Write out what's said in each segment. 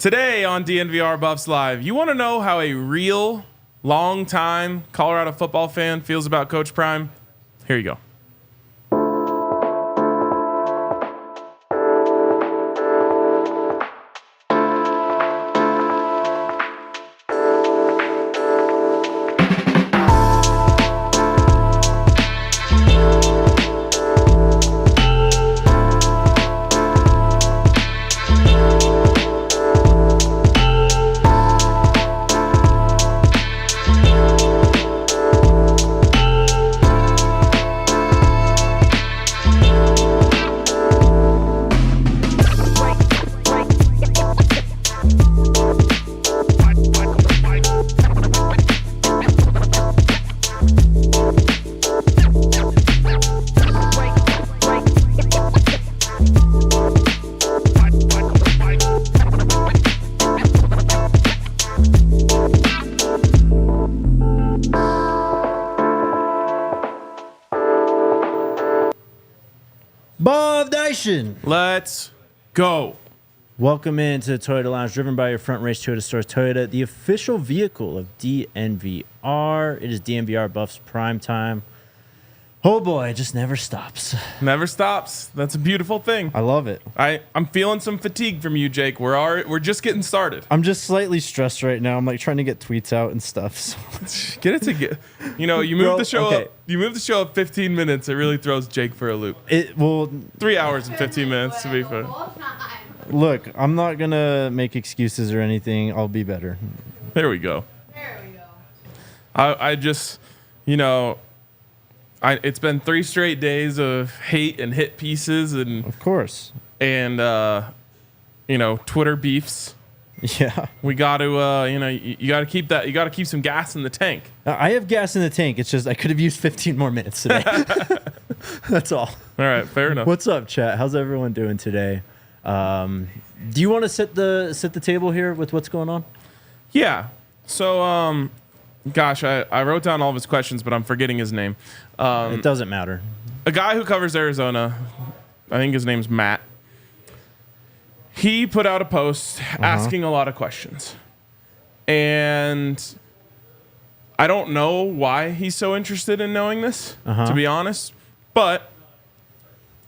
Today on DNVR Buffs Live, you want to know how a real, long-time Colorado football fan feels about Coach Prime? Here you go. Let's go. Welcome into the Toyota Lounge, driven by your Front Range Toyota Stores. Toyota, the official vehicle of DNVR. It is DNVR Buffs Prime Time. Oh boy, it just never stops. Never stops. That's a beautiful thing. I love it. I'm feeling some fatigue from you, Jake. We're just getting started. I'm just slightly stressed right now. I'm like trying to get tweets out and stuff. So. Get it together. You know, you move the show up. You move the show up 15 minutes. It really throws Jake for a loop. 3 hours and 15 minutes to be fair. Look, I'm not gonna make excuses or anything. I'll be better. There we go. I just, you know. It's been 3 straight days of hate and hit pieces and of course Twitter beefs. Yeah, we got to you got to keep that. You got to keep some gas in the tank. I have gas in the tank. It's just I could have used 15 more minutes today. That's all. All right, fair enough. What's up, chat? How's everyone doing today? Do you want to set the table here with what's going on? Yeah. So gosh, I wrote down all of his questions, but I'm forgetting his name. It doesn't matter. A guy who covers Arizona, I think his name's Matt. He put out a post asking a lot of questions. And I don't know why he's so interested in knowing this, to be honest. But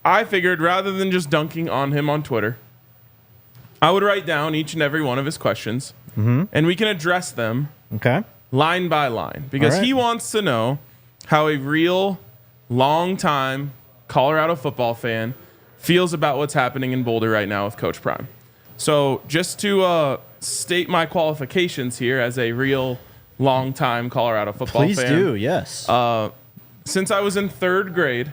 I figured rather than just dunking on him on Twitter, I would write down each and every one of his questions, and we can address them line by line. Because he wants to know how a real, long-time Colorado football fan feels about what's happening in Boulder right now with Coach Prime. So just to state my qualifications here as a real, long-time Colorado football fan. Please do, yes. Since I was in 3rd grade,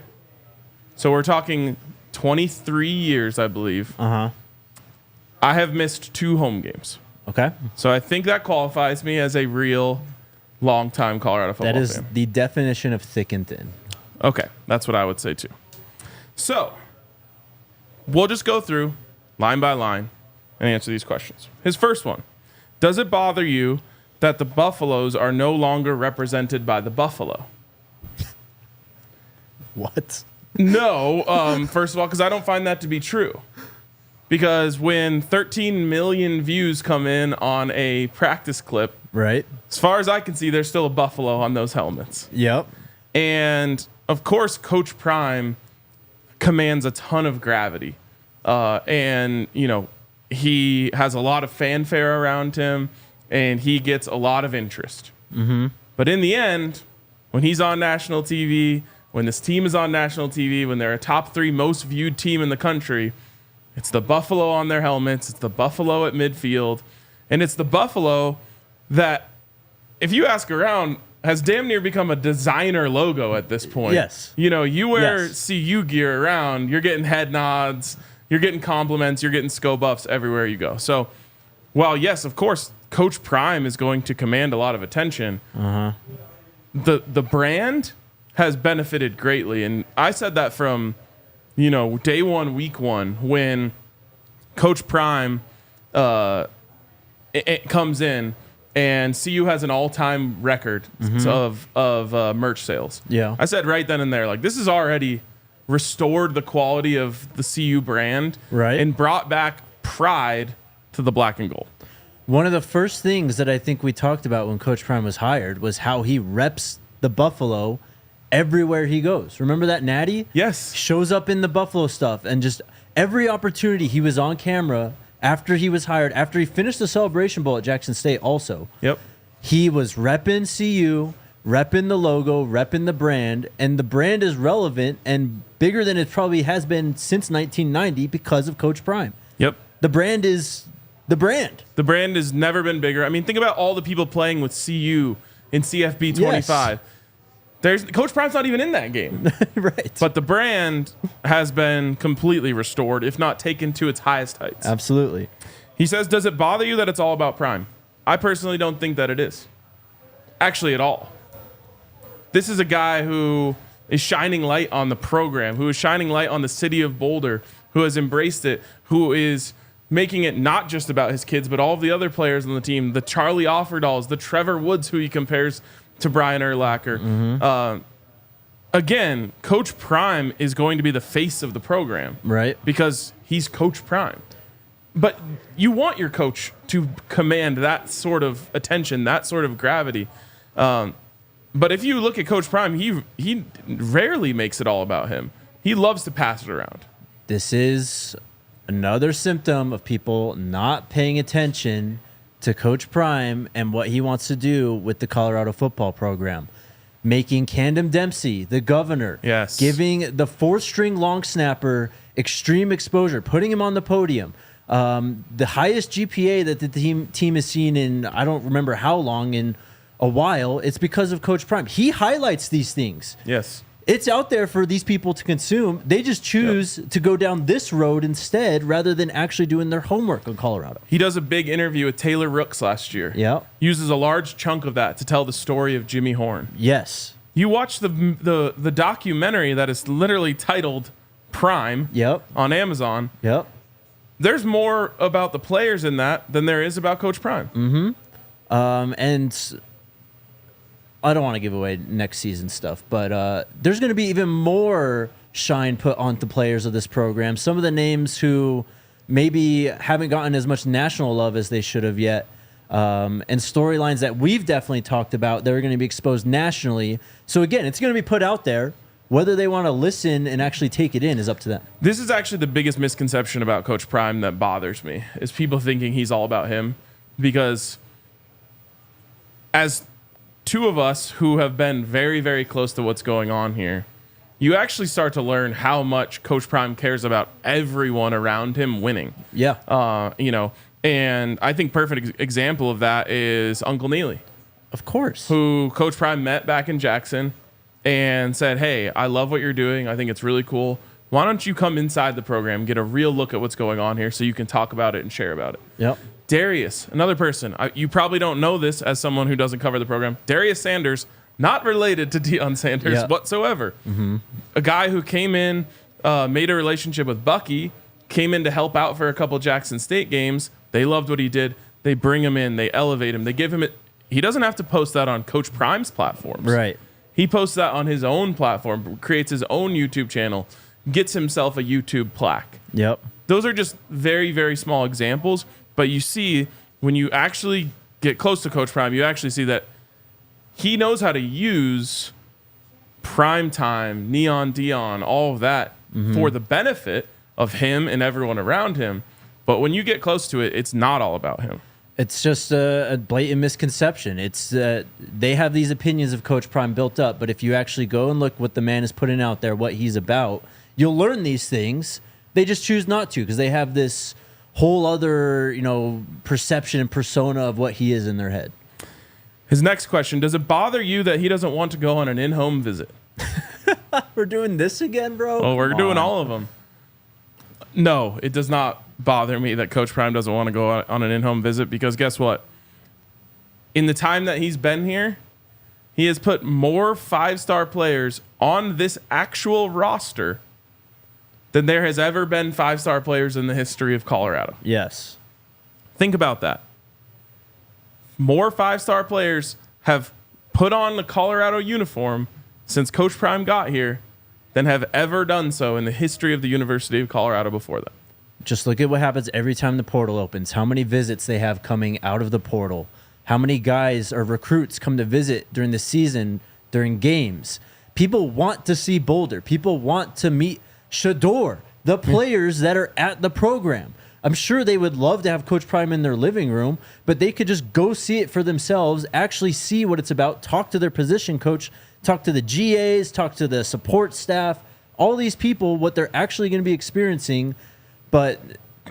so we're talking 23 years, I believe, I have missed 2 home games. Okay. So I think that qualifies me as a real, long-time Colorado football fan. That is the definition of thick and thin. Okay, that's what I would say too. So, we'll just go through line by line and answer these questions. His first one, does it bother you that the Buffaloes are no longer represented by the Buffalo? What? No, first of all, because I don't find that to be true. Because when 13 million views come in on a practice clip, right? As far as I can see, there's still a Buffalo on those helmets. Yep. And, of course, Coach Prime commands a ton of gravity. And, you know, he has a lot of fanfare around him, and he gets a lot of interest. But in the end, when he's on national TV, when this team is on national TV, when they're a top 3 most viewed team in the country, it's the Buffalo on their helmets. It's the Buffalo at midfield. And it's the Buffalo that, if you ask around, has damn near become a designer logo at this point. Yes. You know, you wear CU gear around, you're getting head nods, you're getting compliments, you're getting SCO buffs everywhere you go. So, while, yes, of course, Coach Prime is going to command a lot of attention, the brand has benefited greatly. And I said that from, you know, day 1, week 1, when Coach Prime it comes in and CU has an all-time record of merch sales. Yeah. I said right then and there, like, this has already restored the quality of the CU brand, right, and brought back pride to the black and gold. One of the first things that I think we talked about when Coach Prime was hired was how he reps the Buffalo everywhere he goes. Remember that Natty? Yes. Shows up in the Buffalo stuff, and just every opportunity he was on camera after he was hired, after he finished the Celebration Bowl at Jackson State also. Yep. He was repping CU, repping the logo, repping the brand, and the brand is relevant and bigger than it probably has been since 1990 because of Coach Prime. Yep. The brand is the brand. The brand has never been bigger. I mean, think about all the people playing with CU in CFB 25. There's Coach Prime's not even in that game. Right. But the brand has been completely restored, if not taken to its highest heights. Absolutely. He says, does it bother you that it's all about Prime? I personally don't think that it is. Actually, at all. This is a guy who is shining light on the program, who is shining light on the city of Boulder, who has embraced it, who is making it not just about his kids, but all of the other players on the team, the Charlie Offerdals, the Trevor Woods, who he compares to Brian Urlacher. Mm-hmm. Again, Coach Prime is going to be the face of the program. Right. Because he's Coach Prime. But you want your coach to command that sort of attention, that sort of gravity. But if you look at Coach Prime, he rarely makes it all about him. He loves to pass it around. This is another symptom of people not paying attention to Coach Prime and what he wants to do with the Colorado football program. Making Camden Dempsey the governor. Yes. Giving the fourth-string long snapper extreme exposure, putting him on the podium. The highest GPA that the team has seen in, I don't remember how long, in a while, it's because of Coach Prime. He highlights these things. Yes. It's out there for these people to consume. They just choose to go down this road instead rather than actually doing their homework on Colorado. He does a big interview with Taylor Rooks last year. Yeah. Uses a large chunk of that to tell the story of Jimmy Horn. Yes. You watch the documentary that is literally titled Prime on Amazon. Yep. There's more about the players in that than there is about Coach Prime. Mm-hmm. And I don't want to give away next season stuff, but there's going to be even more shine put on the players of this program. Some of the names who maybe haven't gotten as much national love as they should have yet, and storylines that we've definitely talked about that are going to be exposed nationally. So again, it's going to be put out there. Whether they want to listen and actually take it in is up to them. This is actually the biggest misconception about Coach Prime that bothers me, is people thinking he's all about him. Because as two of us who have been very, very close to what's going on here, you actually start to learn how much Coach Prime cares about everyone around him winning. Yeah. And I think perfect example of that is Uncle Neely. Of course. Who Coach Prime met back in Jackson and said, hey, I love what you're doing. I think it's really cool. Why don't you come inside the program, get a real look at what's going on here so you can talk about it and share about it. Yep. Darius, another person. You probably don't know this as someone who doesn't cover the program. Darius Sanders, not related to Deion Sanders whatsoever. Mm-hmm. A guy who came in, made a relationship with Bucky, came in to help out for a couple Jackson State games. They loved what he did. They bring him in. They elevate him. They give him it. He doesn't have to post that on Coach Prime's platforms. Right. He posts that on his own platform, creates his own YouTube channel, gets himself a YouTube plaque. Yep. Those are just very, very small examples. But you see, when you actually get close to Coach Prime, you actually see that he knows how to use prime time, Neon Deion, all of that for the benefit of him and everyone around him. But when you get close to it, it's not all about him. It's just a blatant misconception. It's they have these opinions of Coach Prime built up, but if you actually go and look what the man is putting out there, what he's about, you'll learn these things. They just choose not to because they have this whole other, perception and persona of what he is in their head. His next question, does it bother you that he doesn't want to go on an in-home visit? We're doing this again, bro? Well, we're doing all of them. No, it does not bother me that Coach Prime doesn't want to go on an in-home visit because guess what? In the time that he's been here, he has put more five-star players on this actual roster than there has ever been five-star players in the history of Colorado. Yes. Think about that. More five-star players have put on the Colorado uniform since Coach Prime got here than have ever done so in the history of the University of Colorado before that. Just look at what happens every time the portal opens. How many visits they have coming out of the portal. How many guys or recruits come to visit during the season, during games. People want to see Boulder. People want to meet Shador, the players that are at the program. I'm sure they would love to have Coach Prime in their living room, but they could just go see it for themselves, actually see what it's about, talk to their position coach, talk to the GAs, talk to the support staff, all these people, what they're actually going to be experiencing, but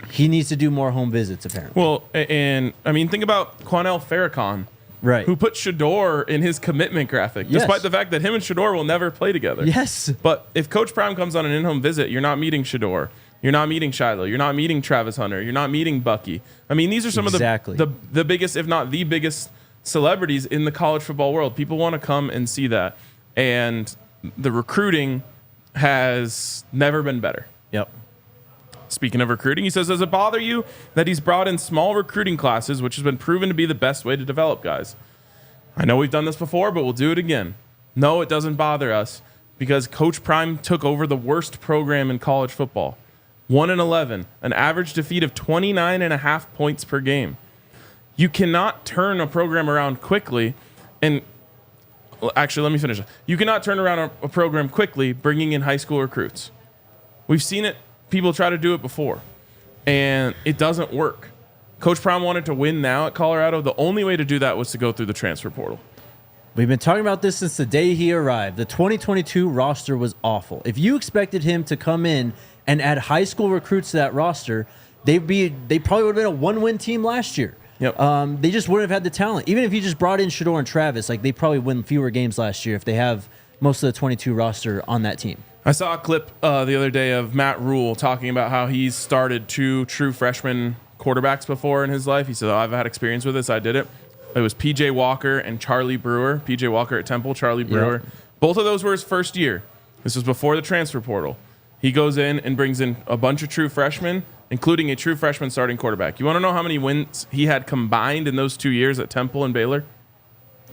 he needs to do more home visits, apparently. Well, and I mean, think about Quanell Farrakhan, right? Who put Shador in his commitment graphic, despite the fact that him and Shador will never play together. Yes. But if Coach Prime comes on an in-home visit, you're not meeting Shador. You're not meeting Shiloh. You're not meeting Travis Hunter. You're not meeting Bucky. I mean, these are some of the biggest, if not the biggest, celebrities in the college football world. People want to come and see that. And the recruiting has never been better. Yep. Speaking of recruiting, he says, does it bother you that he's brought in small recruiting classes, which has been proven to be the best way to develop guys? I know we've done this before, but we'll do it again. No, it doesn't bother us because Coach Prime took over the worst program in college football. 1-11, an average defeat of 29.5 points per game. You cannot turn a program around quickly and actually, let me finish. You cannot turn around a program quickly bringing in high school recruits. We've seen it. People try to do it before, and it doesn't work. Coach Prime wanted to win now at Colorado. The only way to do that was to go through the transfer portal. We've been talking about this since the day he arrived. The 2022 roster was awful. If you expected him to come in and add high school recruits to that roster, they probably would have been a one-win team last year. Yep. They just wouldn't have had the talent. Even if you just brought in Shador and Travis, like they probably win fewer games last year if they have most of the 22 roster on that team. I saw a clip the other day of Matt Rule talking about how he's started 2 true freshman quarterbacks before in his life. He said, I've had experience with this. I did it. It was P.J. Walker and Charlie Brewer. P.J. Walker at Temple, Charlie Brewer. Yep. Both of those were his first year. This was before the transfer portal. He goes in and brings in a bunch of true freshmen, including a true freshman starting quarterback. You want to know how many wins he had combined in those 2 years at Temple and Baylor?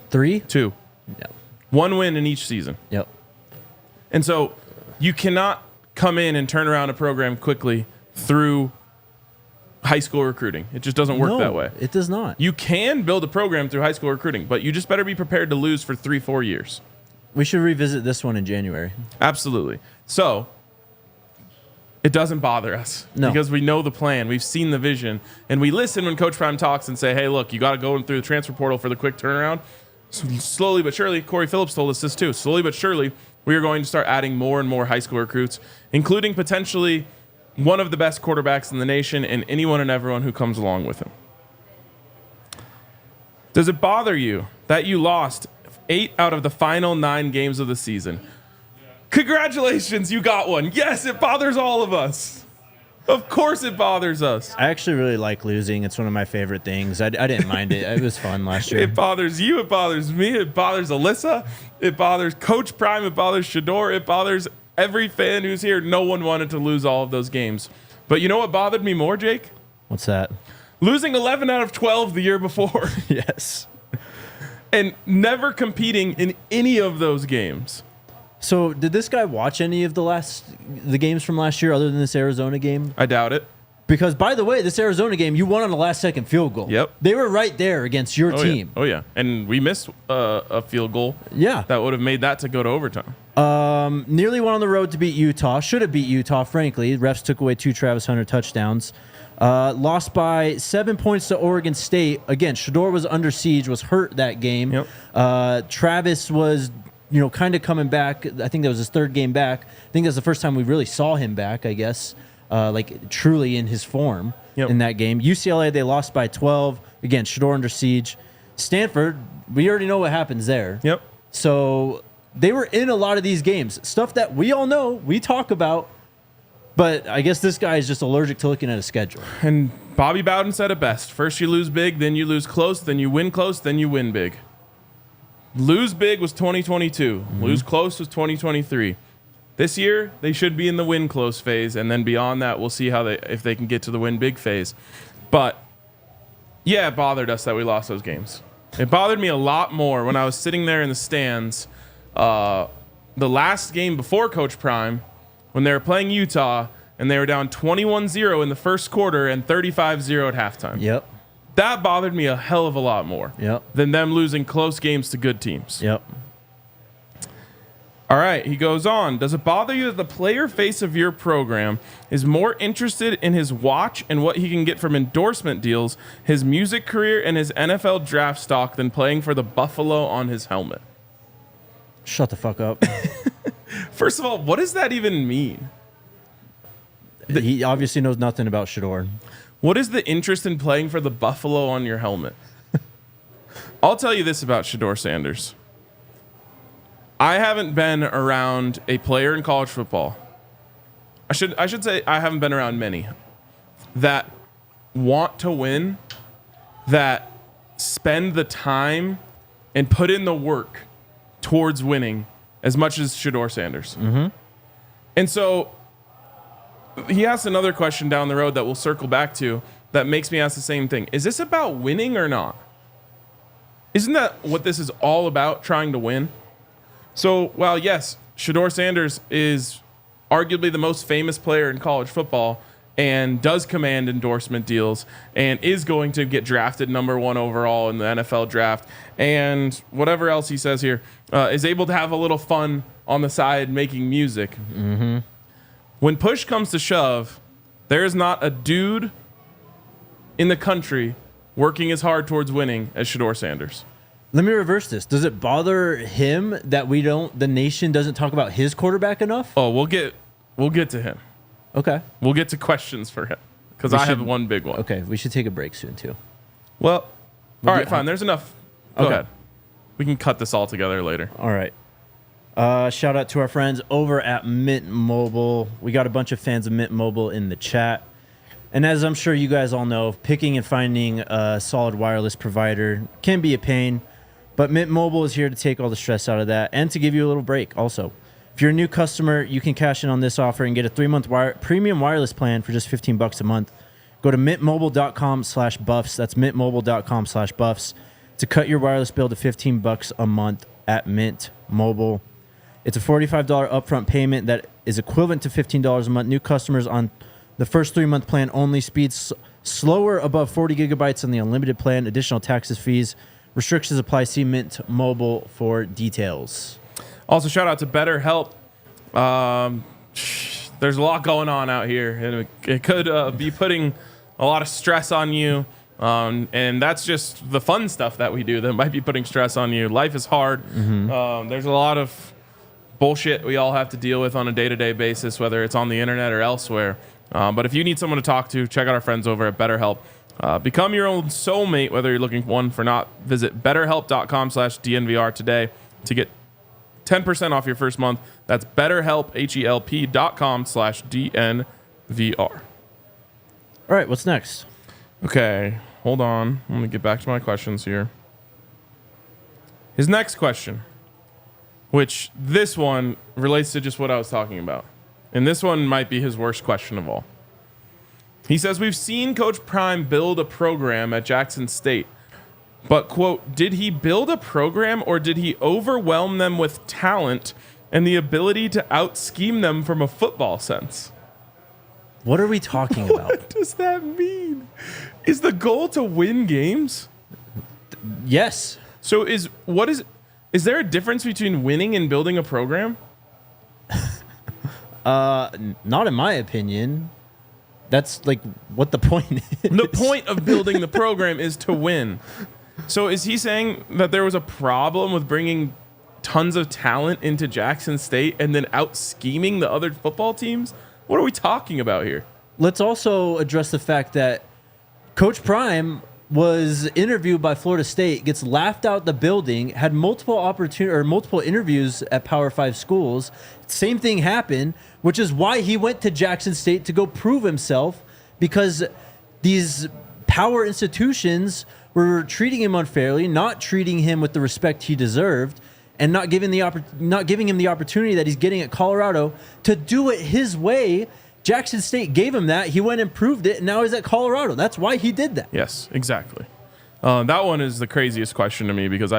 3? 2. Yep. 1 win in each season. Yep. And so you cannot come in and turn around a program quickly through high school recruiting. It just doesn't work that way. It does not. You can build a program through high school recruiting, but you just better be prepared to lose for 3-4 years. We should revisit this one in January. Absolutely. So it doesn't bother us because we know the plan. We've seen the vision, and we listen when Coach Prime talks and say, hey, look, you got to go through the transfer portal for the quick turnaround. So slowly but surely, Corey Phillips told us this too. Slowly but surely, we are going to start adding more and more high school recruits, including potentially one of the best quarterbacks in the nation and anyone and everyone who comes along with him. Does it bother you that you lost 8 out of the final 9 games of the season? Congratulations, you got one. Yes, it bothers all of us. Of course it bothers us. I actually really like losing. It's one of my favorite things. I didn't mind it. It was fun last year. It bothers you. It bothers me. It bothers Alyssa. It bothers Coach Prime. It bothers Shador. It bothers every fan who's here. No one wanted to lose all of those games. But you know what bothered me more, Jake? What's that? Losing 11 out of 12 the year before. Yes. And never competing in any of those games. So did this guy watch any of the games from last year other than this Arizona game? I doubt it. Because, by the way, this Arizona game, you won on a last-second field goal. Yep. They were right there against your team. Yeah. Oh, yeah. And we missed a field goal. Yeah. That would have made that to go to overtime. Nearly won on the road to beat Utah. Should have beat Utah, frankly. Refs took away 2 Travis Hunter touchdowns. Lost by 7 points to Oregon State. Again, Shador was under siege, was hurt that game. Yep. Travis was, kind of coming back. I think that was his 3rd game back. I think that's the first time we really saw him back, I guess. Truly in his form in that game. UCLA, they lost by 12. Again, Shador under siege. Stanford, we already know what happens there. Yep. So they were in a lot of these games. Stuff that we all know, we talk about, but I guess this guy is just allergic to looking at a schedule. And Bobby Bowden said it best. First you lose big, then you lose close, then you win close, then you win big. Lose big was 2022. Mm-hmm. Lose close was 2023. This year, they should be in the win close phase, and then beyond that, we'll see if they can get to the win big phase. But, yeah, it bothered us that we lost those games. It bothered me a lot more when I was sitting there in the stands the last game before Coach Prime, when they were playing Utah, and they were down 21-0 in the first quarter and 35-0 at halftime. Yep. That bothered me a hell of a lot more than them losing close games to good teams. Yep. All right, he goes on. Does it bother you that the player face of your program is more interested in his watch and what he can get from endorsement deals, his music career, and his NFL draft stock than playing for the Buffalo on his helmet? Shut the fuck up. First of all, what does that even mean? He obviously knows nothing about Shador. What is the interest in playing for the Buffalo on your helmet? I'll tell you this about Shador Sanders. I haven't been around a player in college football. I should say I haven't been around many that want to win, that spend the time and put in the work towards winning as much as Shador Sanders. Mm-hmm. And so he asked another question down the road that we'll circle back to that makes me ask the same thing. Is this about winning or not? Isn't that what this is all about, trying to win? So, while yes, Shador Sanders is arguably the most famous player in college football and does command endorsement deals and is going to get drafted number 1 overall in the NFL draft and whatever else he says here, is able to have a little fun on the side making music. Mm-hmm. When push comes to shove, there is not a dude in the country working as hard towards winning as Shador Sanders. Let me reverse this. Does it bother him that the nation doesn't talk about his quarterback enough? Oh, we'll get to him. Okay. We'll get to questions for him because I have one big one. Okay, we should take a break soon too. Well, all right, fine. There's enough. Go Okay. ahead. We can cut this all together later. All right. Shout out to our friends over at Mint Mobile. We got a bunch of fans of Mint Mobile in the chat. And as I'm sure you guys all know, picking and finding a solid wireless provider can be a pain. But Mint Mobile is here to take all the stress out of that and to give you a little break also. If you're a new customer, you can cash in on this offer and get a 3-month premium wireless plan for just $15 a month. Go to mintmobile.com/buffs. That's mintmobile.com/buffs to cut your wireless bill to $15 a month at Mint Mobile. It's a $45 upfront payment that is equivalent to $15 a month. New customers on the first 3-month plan only. Speeds slower above 40 gigabytes on the unlimited plan. Additional taxes, fees, restrictions apply. See Mint Mobile for details. Also, shout out to BetterHelp. There's a lot going on out here, and it could be putting a lot of stress on you. And that's just the fun stuff that we do that might be putting stress on you. Life is hard. Mm-hmm. There's a lot of bullshit we all have to deal with on a day-to-day basis, whether it's on the internet or elsewhere. But if you need someone to talk to, check out our friends over at BetterHelp. Become your own soulmate, whether you're looking for one or not. Visit betterhelp.com/DNVR today to get 10% off your first month. That's BetterHelp, HELP.com/DNVR. All right, what's next? Okay, hold on. Let me get back to my questions here. His next question, which this one relates to just what I was talking about. And this one might be his worst question of all. He says, we've seen Coach Prime build a program at Jackson State. But, quote, did he build a program or did he overwhelm them with talent and the ability to out-scheme them from a football sense? What are we talking about? What does that mean? Is the goal to win games? Yes. So is there a difference between winning and building a program? Not in my opinion. That's like what the point is. The point of building the program is to win. So is he saying that there was a problem with bringing tons of talent into Jackson State and then out scheming the other football teams? What are we talking about here? Let's also address the fact that Coach was interviewed by Florida State, gets laughed out the building, had multiple interviews at Power 5 schools. Same thing happened, which is why he went to Jackson State to go prove himself, because these power institutions were treating him unfairly, not treating him with the respect he deserved, and not giving him the opportunity that he's getting at Colorado to do it his way. Jackson State gave him that. He went and proved it, and now he's at Colorado. That's why he did that. Yes, exactly. That one is the craziest question to me because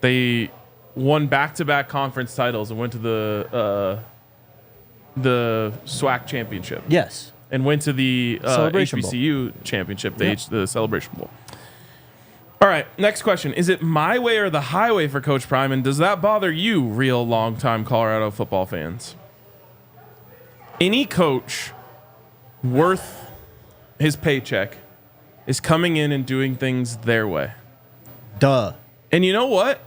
they won back-to-back conference titles and went to the the SWAC championship. Yes. And went to the Celebration Bowl. HBCU championship, the Celebration Bowl. All right, next question. Is it my way or the highway for Coach Prime? And does that bother you, real longtime Colorado football fans? Any coach worth his paycheck is coming in and doing things their way. Duh. And you know what?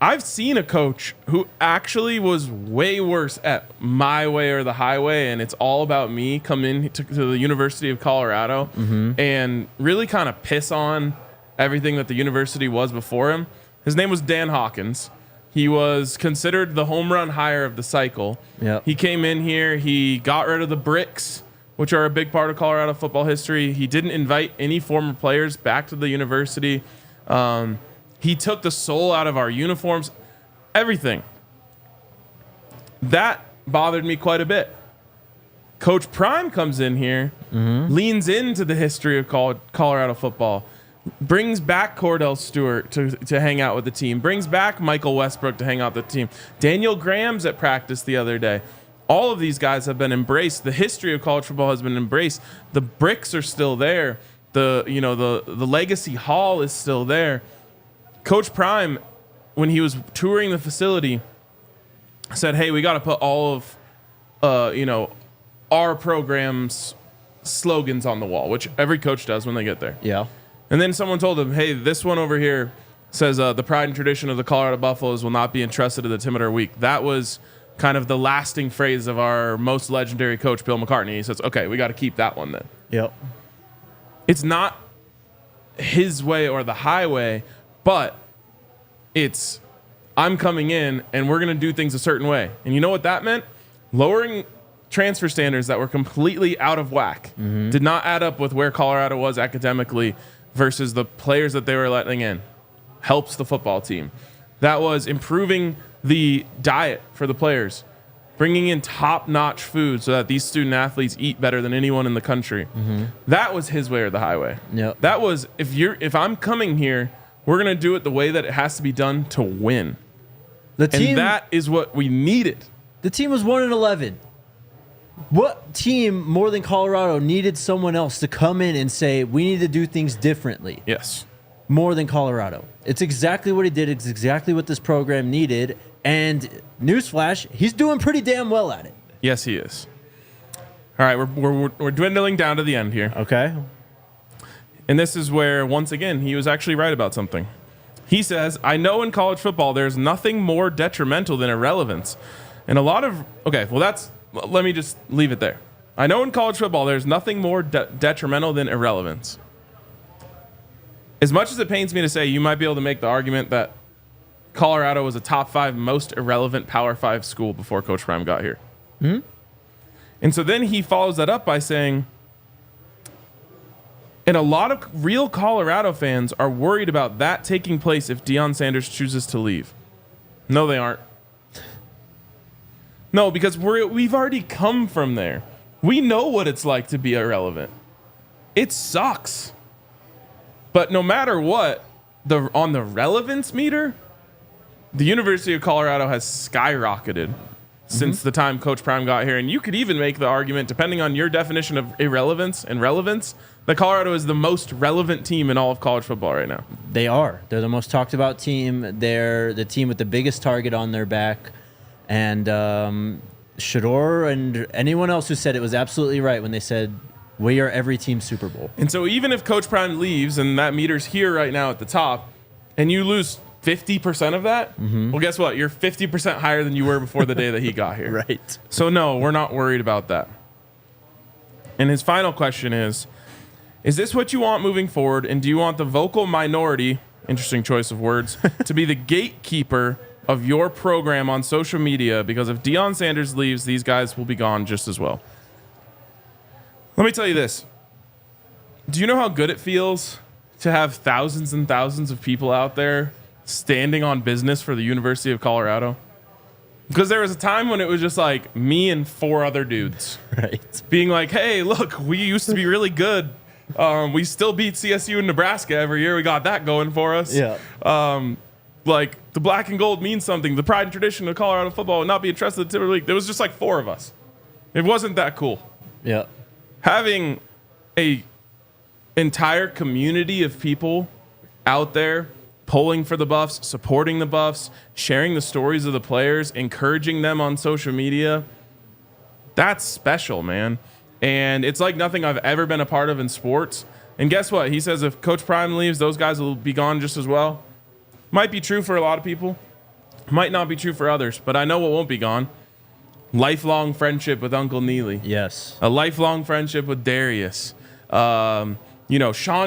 I've seen a coach who actually was way worse at my way or the highway, and it's all about me, come in to the University of Colorado and really kind of piss on everything that the university was before him. His name was Dan Hawkins. He was considered the home run hire of the cycle. Yep. He came in here. He got rid of the bricks, which are a big part of Colorado football history. He didn't invite any former players back to the university. He took the soul out of our uniforms, everything. That bothered me quite a bit. Coach Prime comes in here, leans into the history of Colorado football, brings back Cordell Stewart to hang out with the team, brings back Michael Westbrook to hang out with the team. Daniel Graham's at practice the other day. All of these guys have been embraced. The history of college football has been embraced. The bricks are still there. The Legacy Hall is still there. Coach Prime, when he was touring the facility, said, hey, we got to put all of our program's slogans on the wall, which every coach does when they get there. Yeah. And then someone told him, hey, this one over here says the pride and tradition of the Colorado Buffaloes will not be entrusted to the timid or weak. That was kind of the lasting phrase of our most legendary coach, Bill McCartney. He says, okay, we got to keep that one then. Yep. It's not his way or the highway, but it's I'm coming in and we're going to do things a certain way. And you know what that meant? Lowering transfer standards that were completely out of whack did not add up with where Colorado was academically versus the players that they were letting in. Helps the football team. That was improving the diet for the players, bringing in top-notch food so that these student athletes eat better than anyone in the country. That was his way or the highway. Yep. That was if I'm coming here, we're going to do it the way that it has to be done to win. And that is what we needed. The team was 1-11. What team more than Colorado needed someone else to come in and say, we need to do things differently? Yes. More than Colorado. It's exactly what he did. It's exactly what this program needed. And newsflash, he's doing pretty damn well at it. Yes, he is. All right, we're dwindling down to the end here. Okay. And this is where, once again, he was actually right about something. He says, I know in college football there's nothing more detrimental than irrelevance. And a lot of... Okay, well, let me just leave it there. I know in college football there's nothing more detrimental than irrelevance. As much as it pains me to say, you might be able to make the argument that Colorado was a top 5 most irrelevant Power 5 school before Coach Prime got here. And so then he follows that up by saying, and a lot of real Colorado fans are worried about that taking place if Deion Sanders chooses to leave. No, they aren't. No, because we've already come from there. We know what it's like to be irrelevant. It sucks. But no matter what, on the relevance meter, the University of Colorado has skyrocketed since the time Coach Prime got here. And you could even make the argument, depending on your definition of irrelevance and relevance, that Colorado is the most relevant team in all of college football right now. They are. They're the most talked about team. They're the team with the biggest target on their back. And Shador and anyone else who said it was absolutely right when they said, we are every team's Super Bowl. And so even if Coach Prime leaves and that meter's here right now at the top, and you lose 50% of that, well, guess what? You're 50% higher than you were before the day that he got here. Right. So no, we're not worried about that. And his final question is this what you want moving forward? And do you want the vocal minority, interesting choice of words, to be the gatekeeper of your program on social media? Because if Deion Sanders leaves, these guys will be gone just as well. Let me tell you this. Do you know how good it feels to have thousands and thousands of people out there standing on business for the University of Colorado? Because there was a time when it was just like me and 4 other dudes. Right. Being like, hey, look, we used to be really good. We still beat CSU and Nebraska every year. We got that going for us. Yeah. Like, the black and gold means something. The pride and tradition of Colorado football would not be entrusted to the Timber League. There was just like 4 of us. It wasn't that cool. Yeah. Having a entire community of people out there pulling for the Buffs, supporting the Buffs, sharing the stories of the players, encouraging them on social media, that's special, man. And it's like nothing I've ever been a part of in sports. And guess what? He says if Coach Prime leaves, those guys will be gone just as well. Might be true for a lot of people. Might not be true for others. But I know what won't be gone. Lifelong friendship with Uncle Neely. Yes. A lifelong friendship with Darius. Sean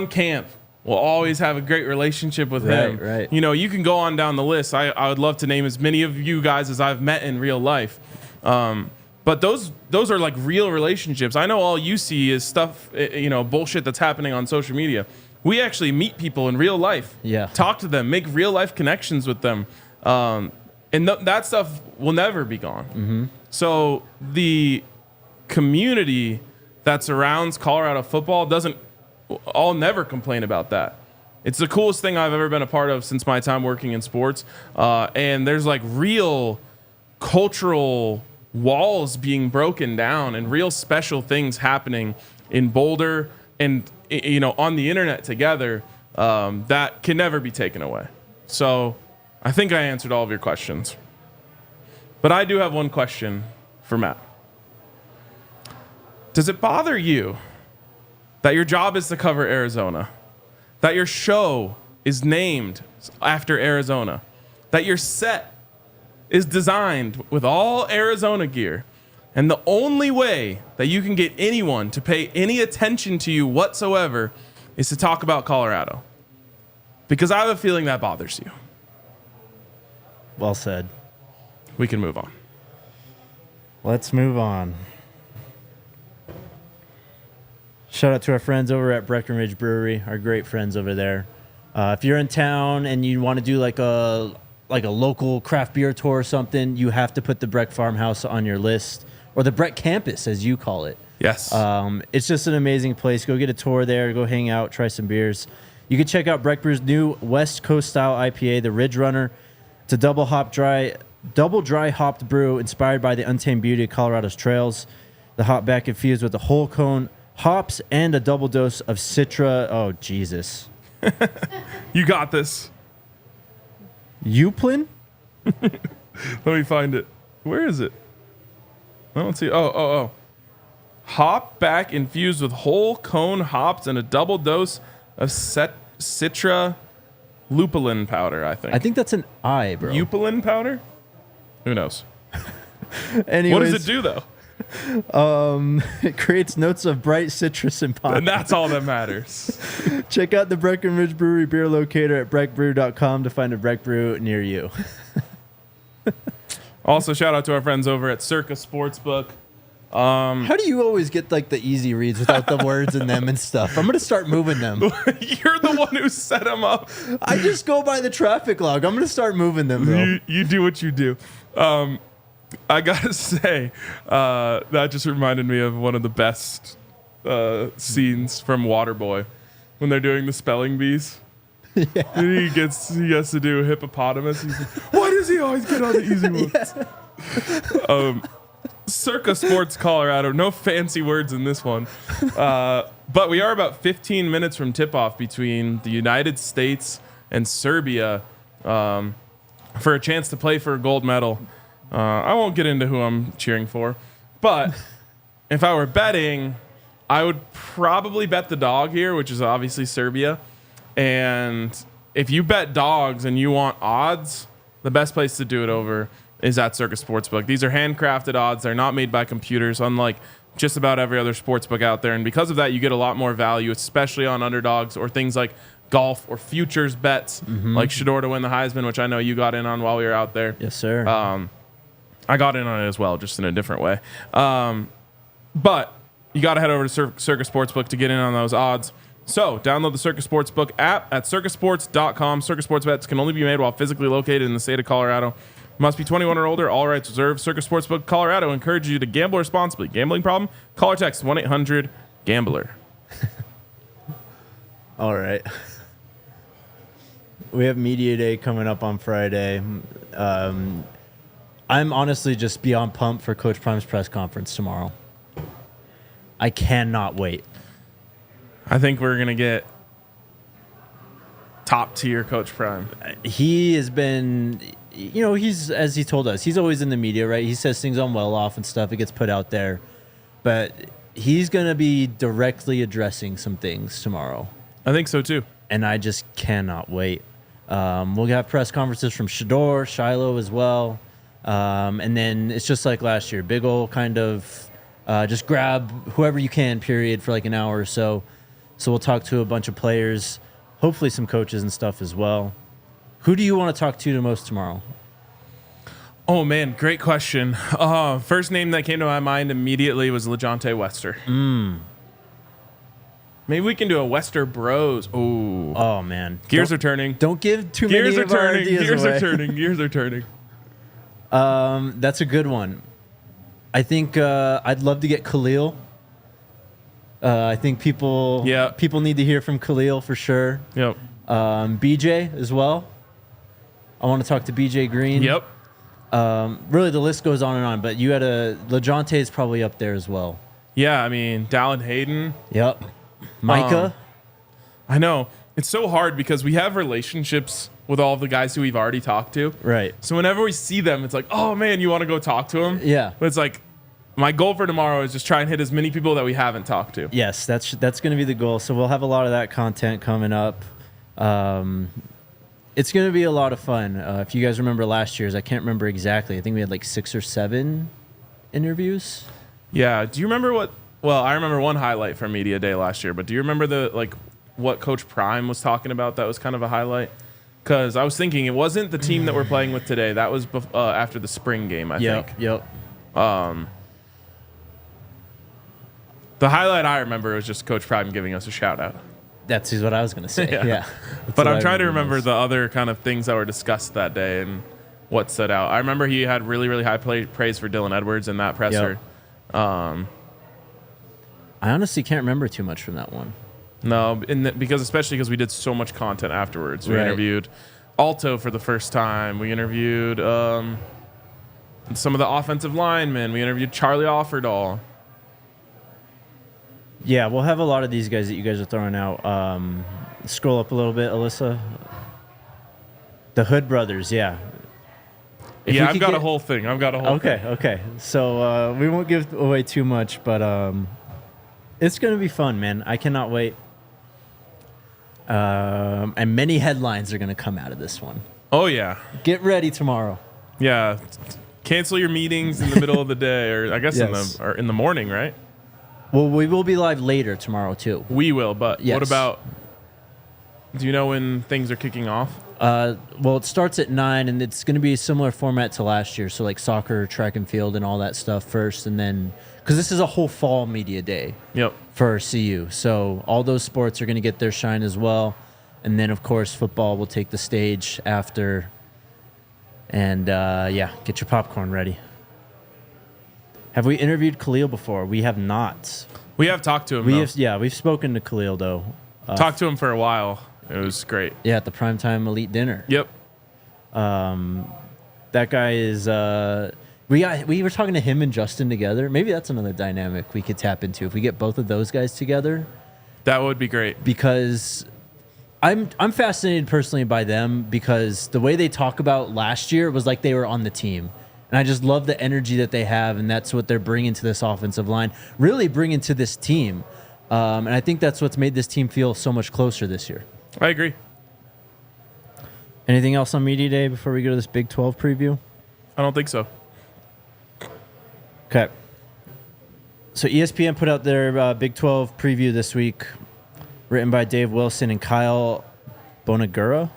Camp will always have a great relationship with him. Right. You can go on down the list. I would love to name as many of you guys as I've met in real life. But those are like real relationships. I know all you see is stuff, bullshit that's happening on social media. We actually meet people in real life. Yeah. Talk to them, make real life connections with them. That stuff will never be gone. Mm-hmm. So the community that surrounds Colorado football I'll never complain about that. It's the coolest thing I've ever been a part of since my time working in sports. And there's like real cultural walls being broken down and real special things happening in Boulder and, on the internet together that can never be taken away. So I think I answered all of your questions. But I do have one question for Matt. Does it bother you that your job is to cover Arizona, that your show is named after Arizona, that your set is designed with all Arizona gear, and the only way that you can get anyone to pay any attention to you whatsoever is to talk about Colorado? Because I have a feeling that bothers you. Well said. We can move on. Let's move on. Shout out to our friends over at Breckenridge Brewery, our great friends over there. If you're in town and you want to do like a local craft beer tour or something, you have to put the Breck Farmhouse on your list, or the Breck Campus, as you call it. Yes. It's just an amazing place. Go get a tour there. Go hang out. Try some beers. You can check out Breck Brew's new West Coast style IPA, the Ridge Runner. It's a double dry hopped brew inspired by the untamed beauty of Colorado's trails. The hop back infused with the whole cone hops and a double dose of Citra. Oh, Jesus. You got this. Euplin? Let me find it. Where is it? I don't see. Oh. Hop back infused with whole cone hops and a double dose of Citra lupulin powder, I think. I think that's an I, bro. Lupulin powder? Who knows? Anyways, what does it do, though? It creates notes of bright citrus and pop. And that's all that matters. Check out the Breckenridge Brewery beer locator at breckbrew.com to find a Breck Brew near you. Also, shout out to our friends over at Circa Sportsbook. How do you always get like the easy reads without the words in them and stuff? I'm going to start moving them. You're the one who set them up. I just go by the traffic log. I'm going to start moving them, bro. You do what you do. I got to say, that just reminded me of one of the best scenes from Waterboy when they're doing the spelling bees. Yeah. He has to do hippopotamus. He's like, why does he always get all the easy ones? Yeah. Circa Sports Colorado. No fancy words in this one. But we are about 15 minutes from tip-off between the United States and Serbia for a chance to play for a gold medal. I won't get into who I'm cheering for. But if I were betting, I would probably bet the dog here, which is obviously Serbia. And if you bet dogs and you want odds, the best place to do it over is at Circa Sportsbook. These are handcrafted odds. They're not made by computers, unlike just about every other sportsbook out there. And because of that, you get a lot more value, especially on underdogs or things like golf or futures bets, like Shador to win the Heisman, which I know you got in on while we were out there. Yes, sir. I got in on it as well, just in a different way. But you got to head over to Circa Sportsbook to get in on those odds. So download the Circa Sportsbook app at circasports.com. Circa Sports bets can only be made while physically located in the state of Colorado. Must be 21 or older. All rights reserved. Circa Sportsbook Colorado encourages you to gamble responsibly. Gambling problem? Call or text 1-800-GAMBLER. All right. We have Media Day coming up on Friday. I'm honestly just beyond pumped for Coach Prime's press conference tomorrow. I cannot wait. I think we're going to get top tier Coach Prime. He has been, he's, as he told us, he's always in the media, right? He says things on well off and stuff. It gets put out there. But he's going to be directly addressing some things tomorrow. I think so too. And I just cannot wait. We'll have press conferences from Shador, Shiloh as well. And then it's just like last year. Big ol' kind of just grab whoever you can, period, for like an hour or so. So we'll talk to a bunch of players, hopefully some coaches and stuff as well. Who do you want to talk to the most tomorrow? Oh, man, great question. First name that came to my mind immediately was LeJontay Wester. Maybe we can do a Wester Bros. Oh, man. Gears are turning. Don't give too many of our ideas Gears away. are turning. Gears are turning. That's a good one. I think I'd love to get Khalil. I think people need to hear from Khalil for sure. Yep. BJ as well. I want to talk to BJ Green. Yep. Really, the list goes on and on, but you had LeJontay is probably up there as well. Yeah, I mean, Dallin Hayden. Yep. Micah. I know. It's so hard because we have relationships with all of the guys who we've already talked to. Right. So whenever we see them, it's like, oh, man, you want to go talk to them? Yeah. But it's like, my goal for tomorrow is just try and hit as many people that we haven't talked to. Yes, that's going to be the goal. So we'll have a lot of that content coming up. It's going to be a lot of fun. If you guys remember last year's, I can't remember exactly. I think we had like 6 or 7 interviews. Yeah. Do you remember what? Well, I remember one highlight from Media Day last year, but do you remember what Coach Prime was talking about that was kind of a highlight? Because I was thinking it wasn't the team that we're playing with today. That was after the spring game, I think. Yep. The highlight I remember was just Coach Prime giving us a shout out. That's what I was going to say. Yeah. But I'm trying to remember the other kind of things that were discussed that day and what stood out. I remember he had really, really high praise for Dylan Edwards in that presser. Yep. I honestly can't remember too much from that one. No, especially because we did so much content afterwards. We interviewed Alto for the first time. We interviewed some of the offensive linemen. We interviewed Charlie Offerdahl. Yeah, we'll have a lot of these guys that you guys are throwing out. Scroll up a little bit, Alyssa. The Hood Brothers, yeah. I've got a whole thing. Okay. So we won't give away too much, but it's going to be fun, man. I cannot wait. And many headlines are going to come out of this one. Oh, yeah. Get ready tomorrow. Yeah. Cancel your meetings in the middle of the day, or I guess in the morning, right? Well, we will be live later tomorrow, too. We will, but what about, do you know when things are kicking off? Well, it starts at 9, and it's going to be a similar format to last year. So, like soccer, track and field, and all that stuff first. And then, because this is a whole fall media day for CU. So, all those sports are going to get their shine as well. And then, of course, football will take the stage after. And, get your popcorn ready. Have we interviewed Khalil before? We have not. We have talked to him, we've spoken to Khalil, though. Talked to him for a while. It was great. Yeah, at the Primetime Elite Dinner. Yep. That guy is... we were talking to him and Justin together. Maybe that's another dynamic we could tap into if we get both of those guys together. That would be great. Because I'm fascinated personally by them because the way they talk about last year was like they were on the team. And I just love the energy that they have, and that's what they're bringing to this offensive line, really bringing to this team. And I think that's what's made this team feel so much closer this year. I agree. Anything else on Media Day before we go to this Big 12 preview? I don't think so. Okay. So ESPN put out their Big 12 preview this week, written by Dave Wilson and Kyle Bonagura.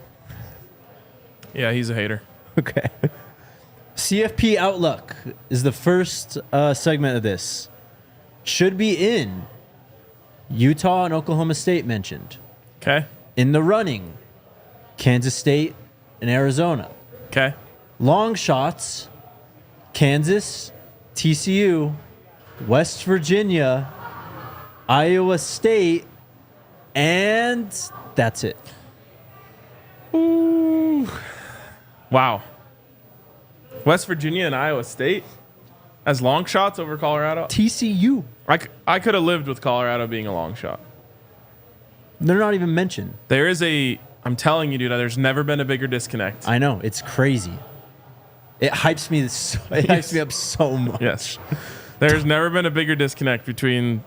Yeah, he's a hater. Okay. CFP Outlook is the first segment of this. Should be in. Utah and Oklahoma State mentioned. Okay. In the running, Kansas State and Arizona. Okay. Long shots, Kansas, TCU, West Virginia, Iowa State, and that's it. Ooh. Wow. West Virginia and Iowa State as long shots over Colorado. TCU. I could have lived with Colorado being a long shot. They're not even mentioned. I'm telling you, dude, there's never been a bigger disconnect. I know. It's crazy. It hypes me up so much. Yes. There's never been a bigger disconnect between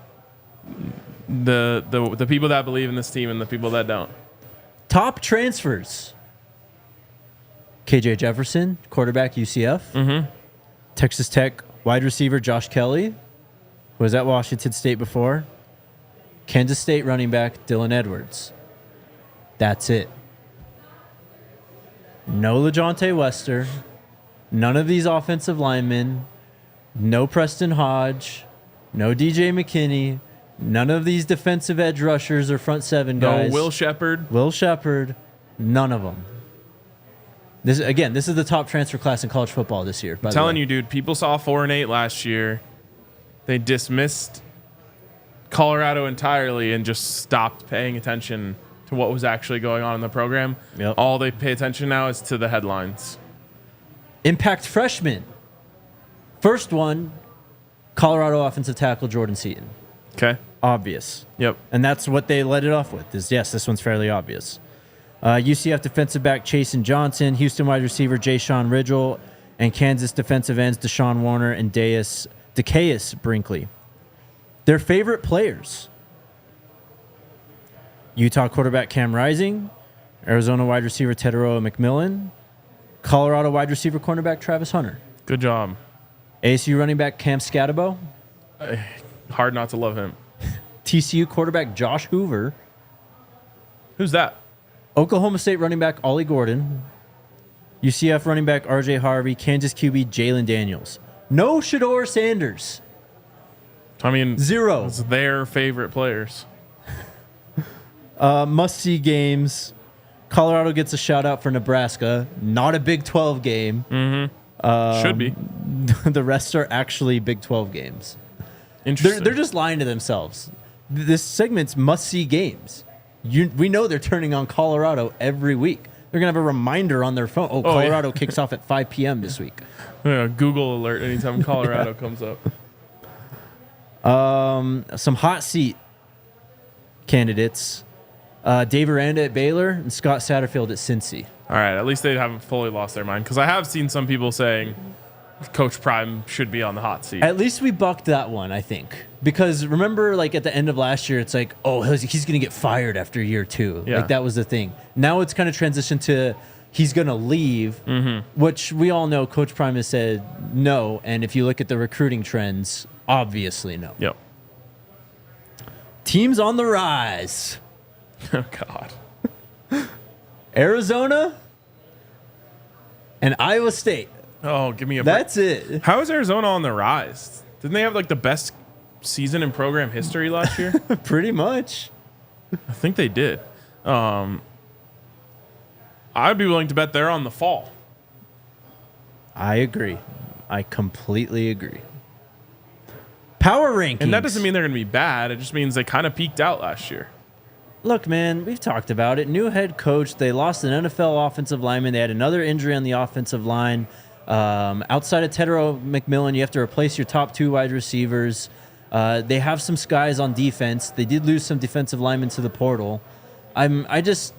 the people that believe in this team and the people that don't. Top transfers. KJ Jefferson, quarterback, UCF. Mm-hmm. Texas Tech wide receiver Josh Kelly, who was at Washington State before. Kansas State running back Dylan Edwards. That's it. No LaJohntay Wester. None of these offensive linemen. No Preston Hodge. No DJ McKinney. None of these defensive edge rushers or front seven guys. No Will Shepard. Will Shepard. None of them. This is the top transfer class in college football this year. I'm telling you, dude, people saw 4-8 last year. They dismissed Colorado entirely and just stopped paying attention to what was actually going on in the program. Yep. All they pay attention now is to the headlines. Impact freshman. First one, Colorado offensive tackle Jordan Seaton. Okay. Obvious. Yep. And that's what they led it off with. Yes, this one's fairly obvious. UCF defensive back Chasen Johnson, Houston wide receiver Jayshon Ridgel, and Kansas defensive ends Deshaun Warner and Decaeus Brinkley. Their favorite players: Utah quarterback Cam Rising, Arizona wide receiver Teteroa McMillan, Colorado wide receiver cornerback Travis Hunter. Good job. ASU running back Cam Scatabo. Hard not to love him. TCU quarterback Josh Hoover. Who's that? Oklahoma State running back Ollie Gordon. UCF running back RJ Harvey. Kansas QB Jalen Daniels. No Shedeur Sanders. I mean, 0. It's their favorite players. Must-see games. Colorado gets a shout-out for Nebraska. Not a Big 12 game. Mm-hmm. Should be. The rest are actually Big 12 games. Interesting. They're just lying to themselves. This segment's must-see games. We know they're turning on Colorado every week. They're going to have a reminder on their phone. Oh, Colorado kicks off at 5 p.m. this week. Yeah, Google alert anytime Colorado comes up. Some hot seat candidates. Dave Aranda at Baylor and Scott Satterfield at Cincy. All right, at least they haven't fully lost their mind, because I have seen some people saying Coach Prime should be on the hot seat. At least we bucked that one, I think. Because remember, like, at the end of last year, it's like, oh, he's going to get fired after year 2. Yeah. Like, that was the thing. Now it's kind of transitioned to he's going to leave, which we all know Coach Prime has said no. And if you look at the recruiting trends, obviously no. Yep. Teams on the rise. Oh, God. Arizona and Iowa State. Oh, give me a break. That's it. How is Arizona on the rise? Didn't they have like the best season in program history last year? Pretty much. I think they did. I'd be willing to bet they're on the fall. I agree. I completely agree. Power rankings. And that doesn't mean they're going to be bad. It just means they kind of peaked out last year. Look, man, we've talked about it. New head coach. They lost an NFL offensive lineman. They had another injury on the offensive line. Outside of Teteroa McMillan, you have to replace your top 2 wide receivers. They have some skies on defense. They did lose some defensive linemen to the portal. There's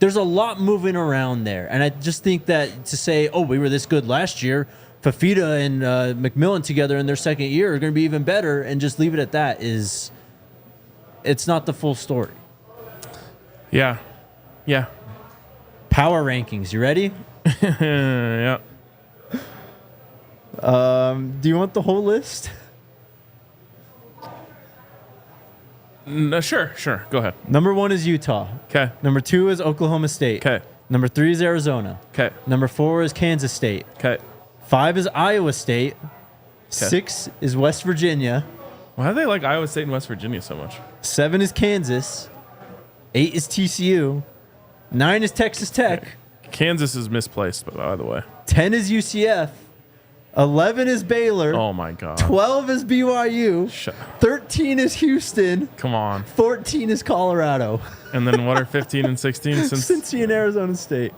a lot moving around there. And I just think that to say, oh, we were this good last year, Fafita and McMillan together in their second year are going to be even better, and just leave it at that it's not the full story. Yeah. Yeah. Power rankings. You ready? Yeah. Do you want the whole list? No, sure. Go ahead. Number 1 is Utah. Okay. Number 2 is Oklahoma State. Okay. Number 3 is Arizona. Okay. Number 4 is Kansas State. Okay. 5 is Iowa State. 6 is West Virginia. Why do they like Iowa State and West Virginia so much? 7 is Kansas. 8 is TCU. 9 is Texas Tech. Kansas is misplaced, by the way. 10 is UCF. 11 is Baylor. Oh, my God. 12 is BYU. 13 is Houston. Come on. 14 is Colorado. And then what are 15 and 16? Cincy and Arizona State.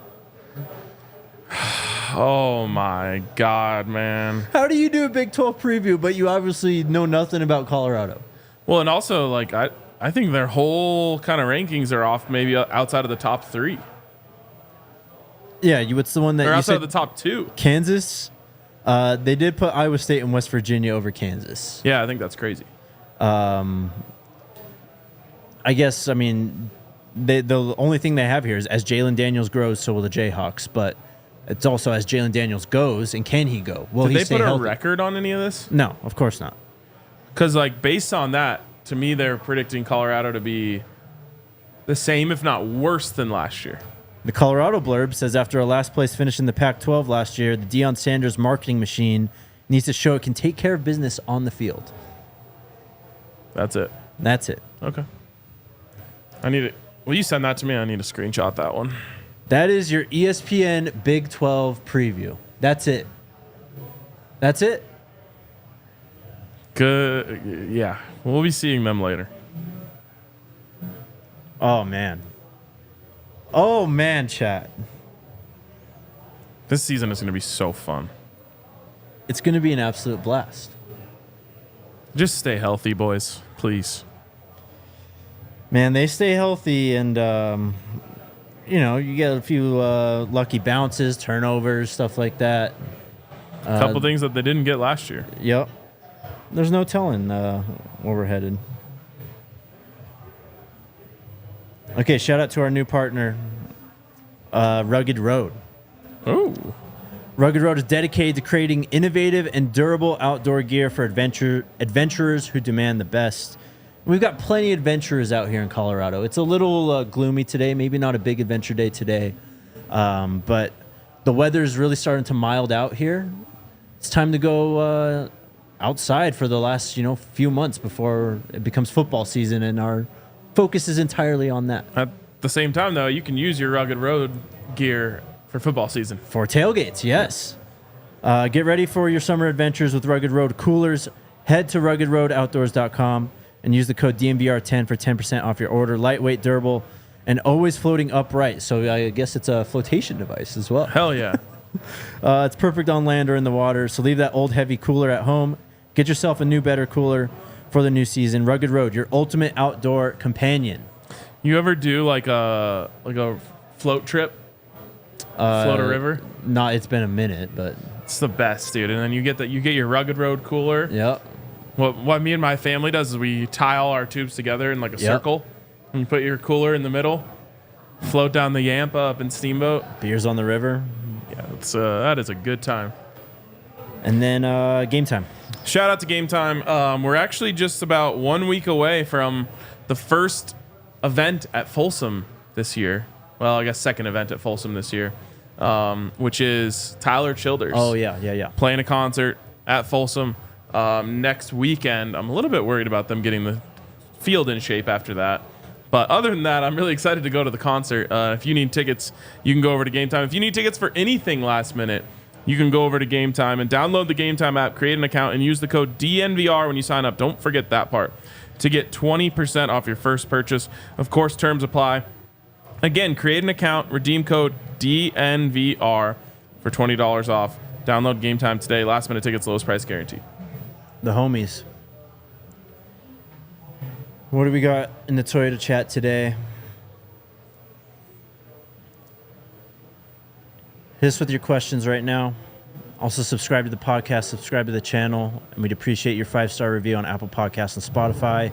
Oh my God, man. How do you do a Big 12 preview, but you obviously know nothing about Colorado? Well, and also, like, I think their whole kind of rankings are off maybe outside of the top 3. Yeah, what's the one that Or you outside said? of the top 2. Kansas. They did put Iowa State and West Virginia over Kansas. Yeah, I think that's crazy. I guess, I mean, the only thing they have here is as Jalen Daniels grows, so will the Jayhawks. But it's also as Jalen Daniels goes, and can he go? Will Did he they stay put healthy? a record on any of this? No, of course not. Because, like, based on that, to me, they're predicting Colorado to be the same, if not worse, than last year. The Colorado blurb says after a last place finish in the Pac-12 last year, the Deion Sanders marketing machine needs to show it can take care of business on the field. That's it. That's it. Okay. I need it. Will you send that to me? I need to screenshot that one. That is your ESPN Big 12 preview. That's it. That's it. Good. Yeah. We'll be seeing them later. Oh, man. Oh, man, chat. This season is going to be so fun. It's going to be an absolute blast. Just stay healthy, boys. Please. Man, they stay healthy, and, you get a few lucky bounces, turnovers, stuff like that. A couple things that they didn't get last year. Yep. There's no telling where we're headed. Okay, shout out to our new partner, Rugged Road. Oh. Rugged Road is dedicated to creating innovative and durable outdoor gear for adventurers who demand the best. We've got plenty of adventurers out here in Colorado. It's a little gloomy today, maybe not a big adventure day today, but the weather is really starting to mild out here. It's time to go outside for the last few months before it becomes football season, and our focus is entirely on that. At the same time, though, you can use your Rugged Road gear for football season. For tailgates, yes. Get ready for your summer adventures with Rugged Road coolers. Head to ruggedroadoutdoors.com and use the code DNVR10 for 10% off your order. Lightweight, durable, and always floating upright. So I guess it's a flotation device as well. Hell yeah. It's perfect on land or in the water. So leave that old heavy cooler at home. Get yourself a new, better cooler for the new season. Rugged Road, your ultimate outdoor companion. You ever do like a float trip? Float a river? No, it's been a minute, but It's the best, dude. And then you get your Rugged Road cooler. yep. What me and my family does is we tie all our tubes together in like a circle, and you put your cooler in the middle, float down the Yampa up in Steamboat. Beers on the river. Yeah, that is a good time. And then game time. Shout out to Game Time. We're actually just about 1 week away from the first event at Folsom this year. Well, I guess second event at Folsom this year, which is Tyler Childers. Oh, yeah. Playing a concert at Folsom next weekend. I'm a little bit worried about them getting the field in shape after that. But other than that, I'm really excited to go to the concert. If you need tickets, you can go over to Game Time. If you need tickets for anything last minute, you can go over to Game Time and download the Game Time app, create an account, and use the code DNVR when you sign up. Don't forget that part to get 20% off your first purchase. Of course, terms apply. Again, create an account, redeem code DNVR for $20 off. Download Game Time today. Last minute tickets, lowest price guarantee. The homies. What do we got in the Toyota chat today? Hit us with your questions right now. Also, subscribe to the podcast, subscribe to the channel, and we'd appreciate your 5-star review on Apple Podcasts and Spotify.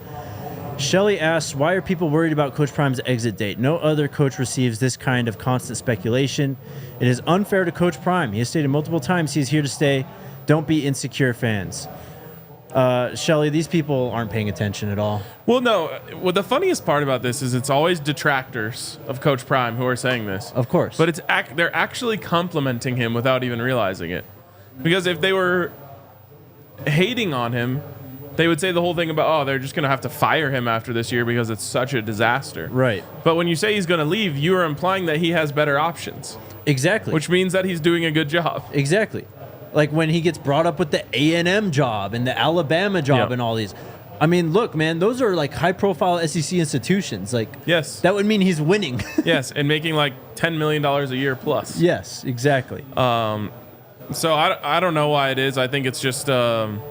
Shelly asks, why are people worried about Coach Prime's exit date? No other coach receives this kind of constant speculation. It is unfair to Coach Prime. He has stated multiple times he's here to stay. Don't be insecure, fans. Shelly, these people aren't paying attention at all. Well, no. Well, the funniest part about this is it's always detractors of Coach Prime who are saying this. Of course. But they're actually complimenting him without even realizing it. Because if they were hating on him, they would say the whole thing about, they're just going to have to fire him after this year because it's such a disaster. Right. But when you say he's going to leave, you are implying that he has better options. Exactly. Which means that he's doing a good job. Exactly. Like when he gets brought up with the A&M job and the Alabama job and all these. I mean, look, man, those are like high-profile SEC institutions. Like, Yes. that would mean he's winning. Yes, and making like $10 million a year plus. Yes, exactly. So I don't know why it is. I think it's just one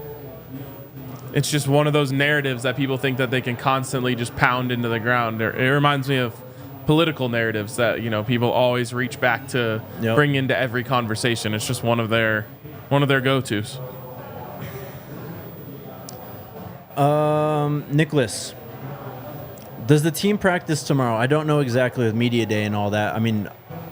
of those narratives that people think that they can constantly just pound into the ground. It reminds me of political narratives that people always reach back to bring into every conversation. It's just one of their go-tos. Nicholas, does the team practice tomorrow? I don't know exactly with media day and all that. I mean,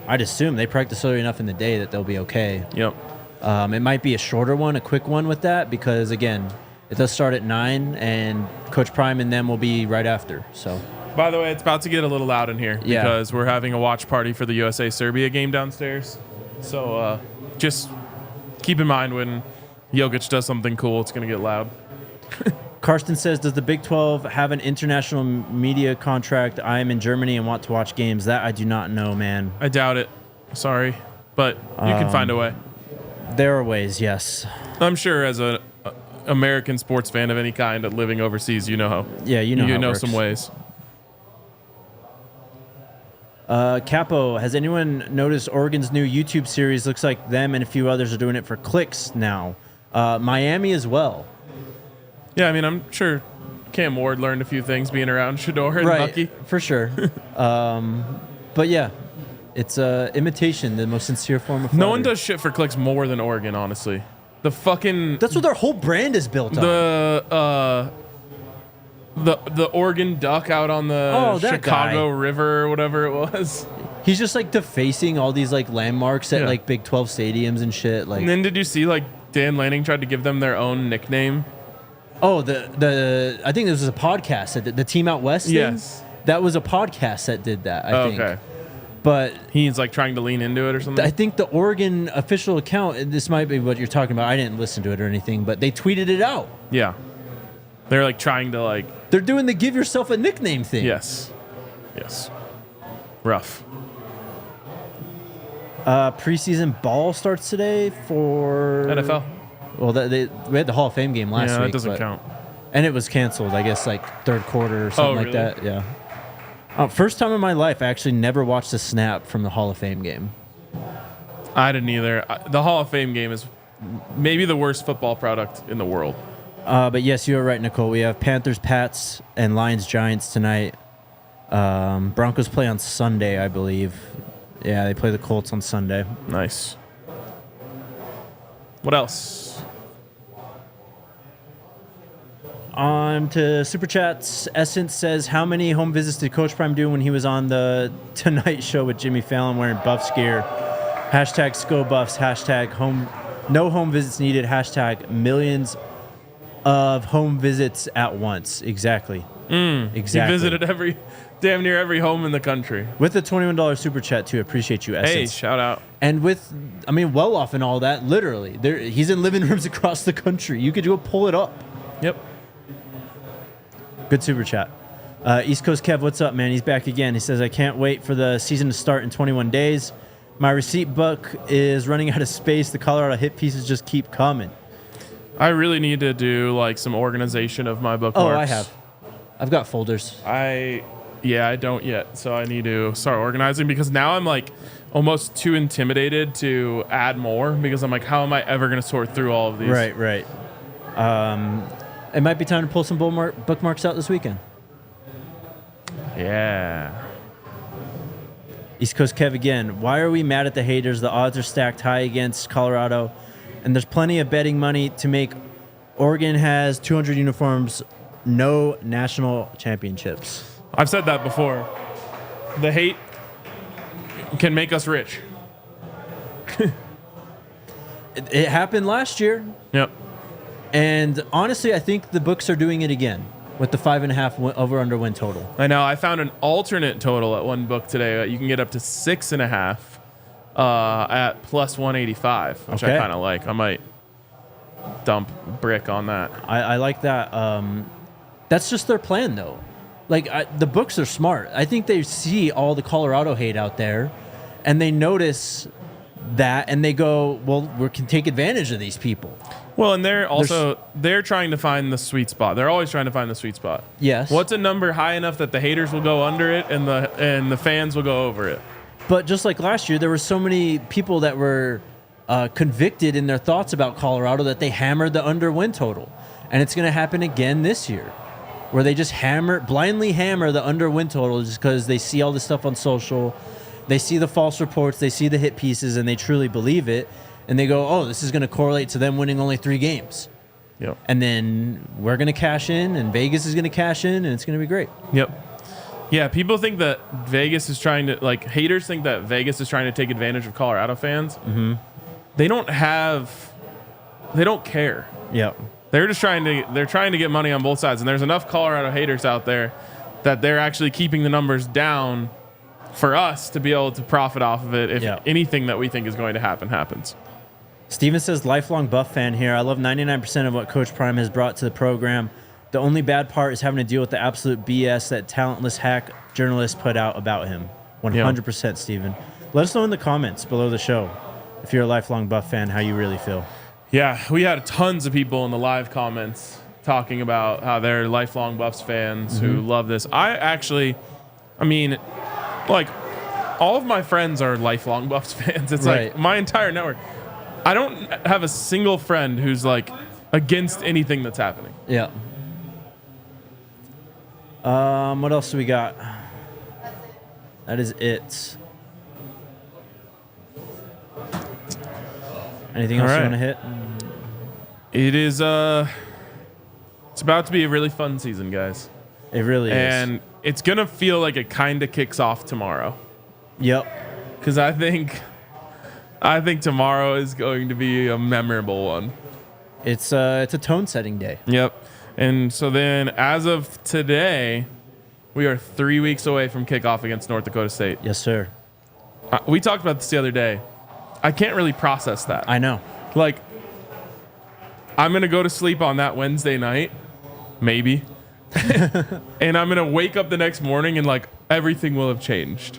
I'd assume they practice early enough in the day that they'll be okay. Yep. It might be a shorter one, a quick one with that, because again, it does start at 9, and Coach Prime and them will be right after. So, by the way, it's about to get a little loud in here Yeah. because we're having a watch party for the USA-Serbia game downstairs. So just keep in mind when Jokic does something cool, it's going to get loud. Karsten says, does the Big 12 have an international media contract? I am in Germany and want to watch games. That I do not know, man. I doubt it. Sorry. But you can find a way. There are ways, yes. I'm sure as a American sports fan of any kind living overseas, you know how. Yeah, you know how it works. Some ways. Capo, has anyone noticed Oregon's new YouTube series? Looks like them and a few others are doing it for clicks now. Miami as well. Yeah, I mean, I'm sure Cam Ward learned a few things being around Shador and Bucky. For sure. But yeah, it's imitation, the most sincere form of flattery. No one does shit for clicks more than Oregon, honestly. That's what their whole brand is built on. The Oregon Duck out on the Chicago River or whatever it was. He's just like defacing all these like landmarks at like Big 12 stadiums and shit. Like, and then did you see like Dan Lanning tried to give them their own nickname? Oh, I think this was a podcast that the Team Out West thing? Yes. That was a podcast that did that, I think. Okay. But he's like trying to lean into it or something? I think the Oregon official account, and this might be what you're talking about. I didn't listen to it or anything, but they tweeted it out. Yeah. They're like trying to like... They're doing the give yourself a nickname thing. Yes. Yes. Rough. Preseason ball starts today for... NFL. Well, we had the Hall of Fame game last week. Yeah, that doesn't count. And it was canceled, I guess, like third quarter or something like that. Yeah. First time in my life, I actually never watched a snap from the Hall of Fame game. I didn't either. The Hall of Fame game is maybe the worst football product in the world. But yes, you are right, Nicole. We have Panthers, Pats, and Lions, Giants tonight. Broncos play on Sunday, I believe. Yeah, they play the Colts on Sunday. Nice. What else? On to Super Chats. Essence says, how many home visits did Coach Prime do when he was on the Tonight Show with Jimmy Fallon wearing Buffs gear? Hashtag ScoBuffs. Hashtag no home visits needed. Hashtag millions of home visits at once. Exactly. Exactly. He visited damn near every home in the country. With the $21 Super Chat, too. Appreciate you, Essence. Hey, shout out. And well off and all that, literally. He's in living rooms across the country. You could go pull it up. Yep. Good Super Chat. East Coast Kev, what's up, man? He's back again. He says, I can't wait for the season to start in 21 days. My receipt book is running out of space. The Colorado hit pieces just keep coming. I really need to do like some organization of my bookmarks. Oh, I have. I've got folders. I don't yet. So I need to start organizing because now I'm like almost too intimidated to add more because I'm like, how am I ever going to sort through all of these? Right. It might be time to pull some bookmarks out this weekend. Yeah. East Coast Kev again. Why are we mad at the haters? The odds are stacked high against Colorado, and there's plenty of betting money to make. Oregon has 200 uniforms, no national championships. I've said that before. The hate can make us rich. It happened last year. Yep. And honestly, I think the books are doing it again with the 5.5 over-under win total. I know. I found an alternate total at one book today. You can get up to 6.5 at plus 185, which I kind of like. I might dump brick on that. I like that. That's just their plan, though. Like, the books are smart. I think they see all the Colorado hate out there, and they notice that, and they go, well, we can take advantage of these people. Well, and they're trying to find the sweet spot. They're always trying to find the sweet spot. Yes. What's a number high enough that the haters will go under it and the fans will go over it? But just like last year, there were so many people that were convicted in their thoughts about Colorado that they hammered the under win total. And it's going to happen again this year, where they just blindly hammer the under win total just because they see all this stuff on social. They see the false reports, they see the hit pieces, and they truly believe it. And they go, oh, this is going to correlate to them winning only 3 games. Yep. And then we're going to cash in, and Vegas is going to cash in, and it's going to be great. Yep. Yeah, people think that Vegas is trying to, haters think that Vegas is trying to take advantage of Colorado fans. Mm-hmm. They don't care. Yep. They're trying to get money on both sides. And there's enough Colorado haters out there that they're actually keeping the numbers down for us to be able to profit off of it if anything that we think is going to happen happens. Steven says, lifelong Buff fan here. I love 99% of what Coach Prime has brought to the program. The only bad part is having to deal with the absolute BS that talentless hack journalists put out about him. 100%, Steven. Let us know in the comments below the show, if you're a lifelong Buff fan, how you really feel. Yeah, we had tons of people in the live comments talking about how they're lifelong Buffs fans who love this. All of my friends are lifelong Buffs fans. It's like my entire network. I don't have a single friend who's against anything that's happening. Yeah. What else do we got? That is it. Anything else you want to hit? It is it's about to be a really fun season, guys. It really is. And it's going to feel like it kind of kicks off tomorrow. Yep. Cuz I think tomorrow is going to be a memorable one. It's a tone-setting day. Yep. And so then, as of today, we are 3 weeks away from kickoff against North Dakota State. Yes, sir. We talked about this the other day. I can't really process that. I know. I'm going to go to sleep on that Wednesday night, maybe, and I'm going to wake up the next morning and, everything will have changed.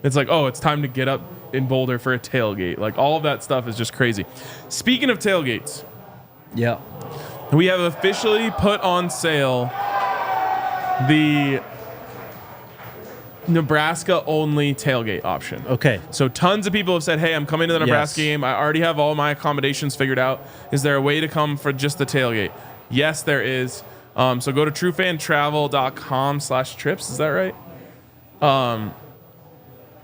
It's it's time to get up in Boulder for a tailgate. All of that stuff is just crazy. Speaking of tailgates. Yeah. We have officially put on sale the Nebraska-only tailgate option. Okay. So tons of people have said, hey, I'm coming to the Nebraska game. I already have all my accommodations figured out. Is there a way to come for just the tailgate? Yes, there is. So go to truefantravel.com/trips. Is that right?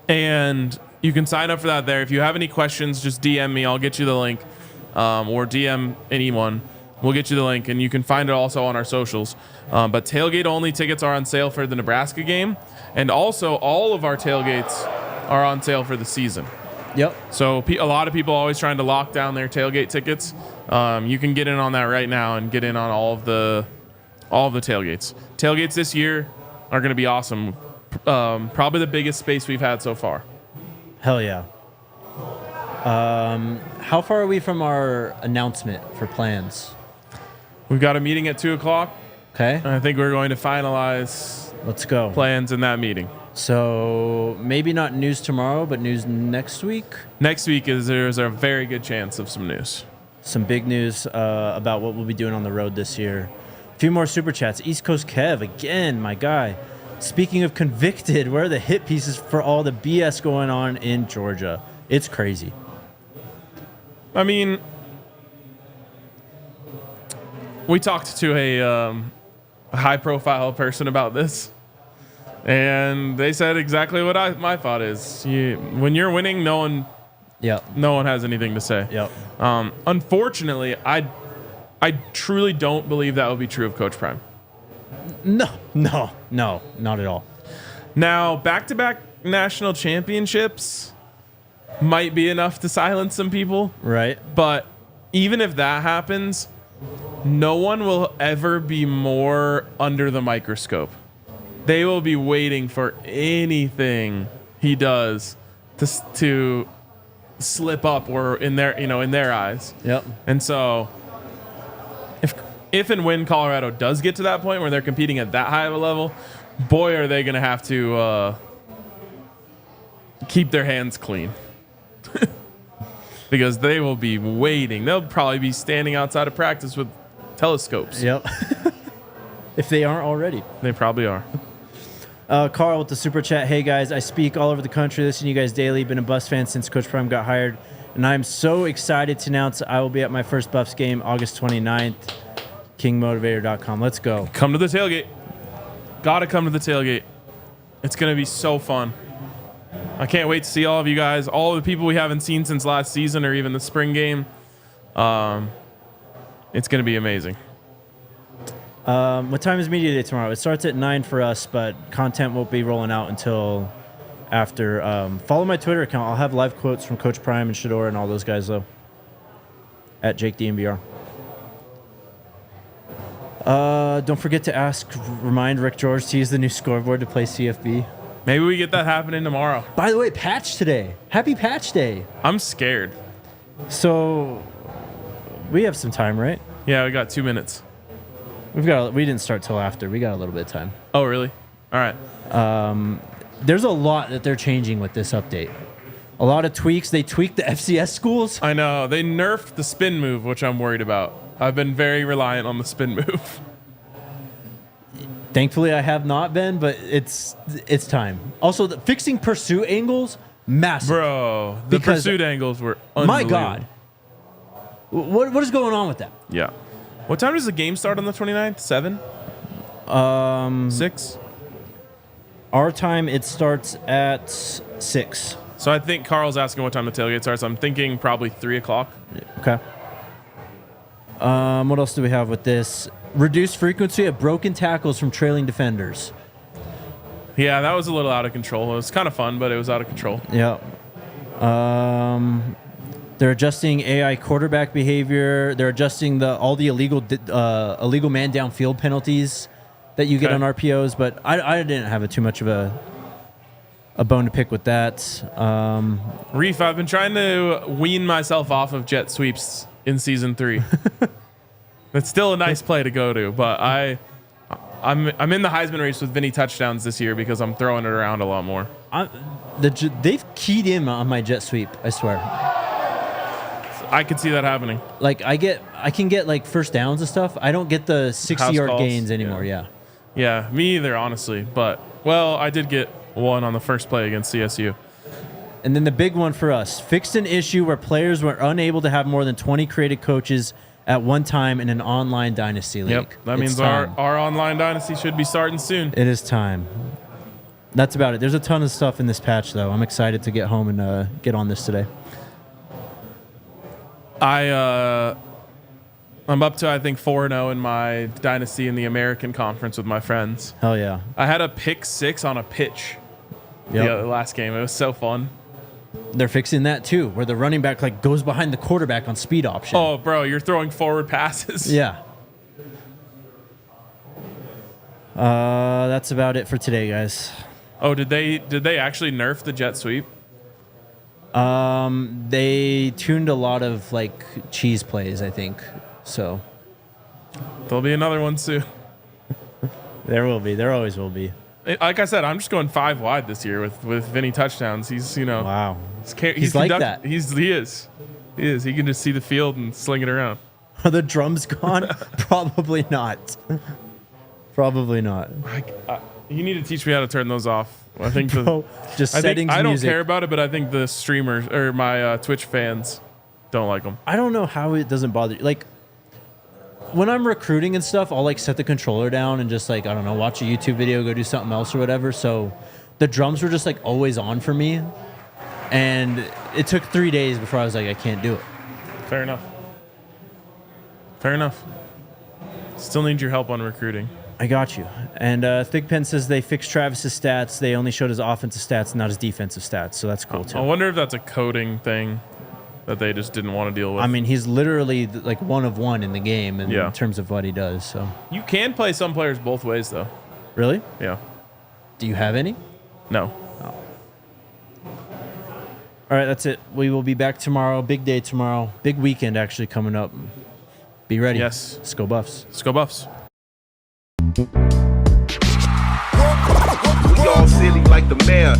And you can sign up for that there. If you have any questions, just DM me. I'll get you the link. Or DM anyone. We'll get you the link, and you can find it also on our socials. But tailgate-only tickets are on sale for the Nebraska game, and also all of our tailgates are on sale for the season. Yep. So a lot of people are always trying to lock down their tailgate tickets. You can get in on that right now and get in on all of the tailgates. Tailgates this year are going to be awesome. Probably the biggest space we've had so far. Hell yeah. How far are we from our announcement for plans? We've got a meeting at 2:00. Okay. I think we're going to finalize Let's go. plans in that meeting. So maybe not news tomorrow, but news next week? Next week there's a very good chance of some news. Some big news about what we'll be doing on the road this year. A few more super chats. East Coast Kev, again, my guy. Speaking of convicted, where are the hit pieces for all the BS going on in Georgia? It's crazy. I mean, we talked to a high-profile person about this, and they said exactly what my thought is. When you're winning, no one has anything to say. Yep. Unfortunately, I truly don't believe that would be true of Coach Prime. No, not at all. Now, back-to-back national championships might be enough to silence some people. Right. But even if that happens, no one will ever be more under the microscope. They will be waiting for anything he does to slip up or in their eyes. Yep. And so if and when Colorado does get to that point where they're competing at that high of a level, boy, are they going to have to keep their hands clean. because they will be waiting. They'll probably be standing outside of practice with telescopes. Yep. If they aren't already. They probably are. Carl with the super chat. Hey guys, I speak all over the country, listen to you guys daily. Been a Buffs fan since Coach Prime got hired, and I'm so excited to announce I will be at my first Buffs game August 29th. KingMotivator.com. Let's go. Come to the tailgate. Gotta come to the tailgate. It's gonna be so fun. I can't wait to see all of you guys, all of the people we haven't seen since last season or even the spring game. It's gonna be amazing. What time is Media Day tomorrow? It starts at 9 for us, but content won't be rolling out until after. Follow my Twitter account. I'll have live quotes from Coach Prime and Shador and all those guys, though. At Jake DNVR. Don't forget to remind Rick George to use the new scoreboard to play CFB. Maybe we get that happening tomorrow. By the way, patch today. Happy patch day. I'm scared. So, we have some time, right? Yeah, we got 2 minutes. We didn't start till after. We got a little bit of time. Oh, really? All right. There's a lot that they're changing with this update. A lot of tweaks. They tweaked the FCS schools. I know. They nerfed the spin move, which I'm worried about. I've been very reliant on the spin move. Thankfully, I have not been, but it's time. Also, fixing pursuit angles, massive. Bro, the pursuit angles were unbelievable. My God. What is going on with that? Yeah. What time does the game start on the 29th? 7? 6? Our time, it starts at 6. So I think Carl's asking what time the tailgate starts. I'm thinking probably 3 o'clock. Okay. What else do we have with this? Reduced frequency of broken tackles from trailing defenders. Yeah, that was a little out of control. It was kind of fun, but it was out of control. Yeah. They're adjusting AI quarterback behavior. They're adjusting all the illegal man downfield penalties that you get on RPOs. But I didn't have too much of a bone to pick with that. Reef, I've been trying to wean myself off of jet sweeps in season 3. It's still a nice play to go to, but I'm in the Heisman race with Vinny touchdowns this year because I'm throwing it around a lot more. They've keyed in on my jet sweep, I swear. I could see that happening. Like I can get like first downs and stuff. I don't get the 60-yard gains anymore. Yeah. Yeah, me either, honestly. But well, I did get one on the first play against CSU. And then the big one for us: fixed an issue where players were unable to have more than 20 created coaches at one time in an online dynasty league. Yep, that means our online dynasty should be starting soon. It is time. That's about it. There's a ton of stuff in this patch, though. I'm excited to get home and get on this today. I'm up to, I think, 4-0 in my dynasty in the American Conference with my friends. Hell yeah. I had a pick 6 on a pitch the last game. It was so fun. They're fixing that, too, where the running back like goes behind the quarterback on speed option. Oh, bro, you're throwing forward passes. Yeah. That's about it for today, guys. Oh, did they actually nerf the jet sweep? They tuned a lot of like cheese plays, I think. So there'll be another one soon. There will be. There always will be. Like I said, I'm just going 5 wide this year with Vinny touchdowns. He's wow. He's like that. He is. He can just see the field and sling it around. Are the drums gone? Probably not. Probably not. You need to teach me how to turn those off. I think settings. I don't music. care about it, but I think the streamers or my Twitch fans don't like them. I don't know how it doesn't bother you. Like when I'm recruiting and stuff, I'll like set the controller down and just like, I don't know, watch a YouTube video, go do something else or whatever. So the drums were just like always on for me. And it took 3 days before I was like, I can't do it. Fair enough. Still need your help on recruiting. I got you. And Thigpen says they fixed Travis's stats. They only showed his offensive stats, not his defensive stats. So that's cool, too. I wonder if that's a coding thing that they just didn't want to deal with. I mean, he's literally like 1 of 1 in the game in terms of what he does. So you can play some players both ways, though. Really? Yeah. Do you have any? No. Oh. All right, that's it. We will be back tomorrow. Big day tomorrow. Big weekend actually coming up. Be ready. Yes. Let's go Buffs. Let's go Buffs. We all silly like the mayor.